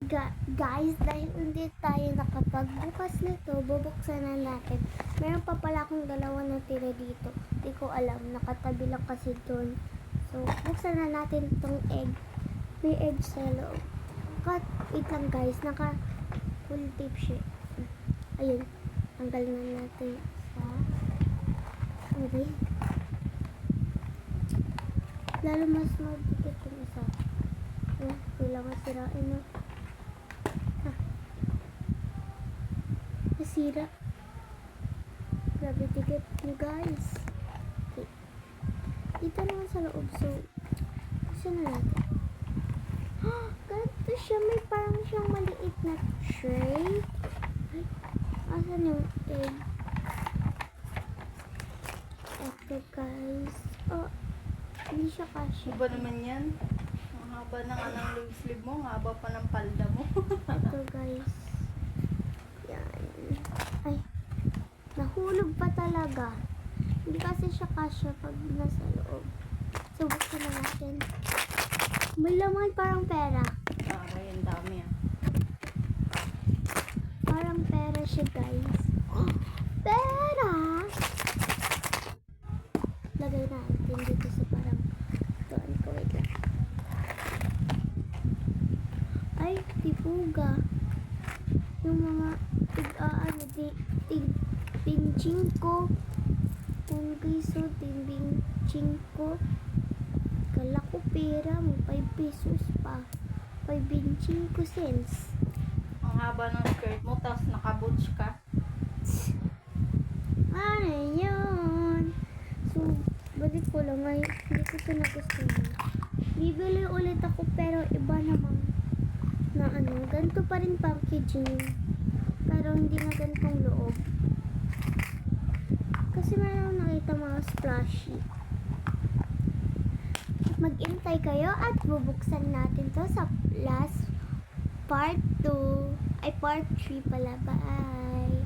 Guys, dahil hindi tayo nakapagbukas nito, bubuksan na natin. Meron pa pala akong dalawa na tira dito. Hindi ko alam, nakatabi lang kasi doon. So, buksan na natin itong egg. May egg sa loob. Wait lang guys, full tape siya. Ayun, tanggal na natin sa okay. Lalo mas mabigat yung isa. Kailangan sirain na. Nasira. Grabe ticket nyo guys. Okay. Dito naman sa loob. So, gusto na natin. Ganito siya. May parang siyang maliit na tray. Ay, asan yung egg? Ito guys. Oh, hindi siya kasya. Iba naman yan. Ang haba ng anong long sleeve mo. Ang haba pa ng palda mo. Ito guys. Yan. Ay. Nahulog pa talaga. Hindi kasi siya kasya pag nasa loob. So, buksan na natin. May laman parang pera. Aray, ang dami ah. Parang pera siya guys. Oh, pera! Lagay natin dito sa parang doon ko. Wait lang. Ay, tipuga. Yung mga pinchingko. Kung piso, pinchingko. Kala ko pera mo, 5 pesos pa. 5.25 cents. Ang haba ng skirt mo, tapos nakaboots ka. Ano yun? So, balik ko lang ay hindi ko ito nagustuhan. Bibili ulit ako pero iba namang na ganito pa rin packaging. Pero hindi na ganitong loob. Kasi meron nakita mga splashy. Mag-intay kayo at bubuksan natin to sa last part 2. Ay, part 3 pala. Bye!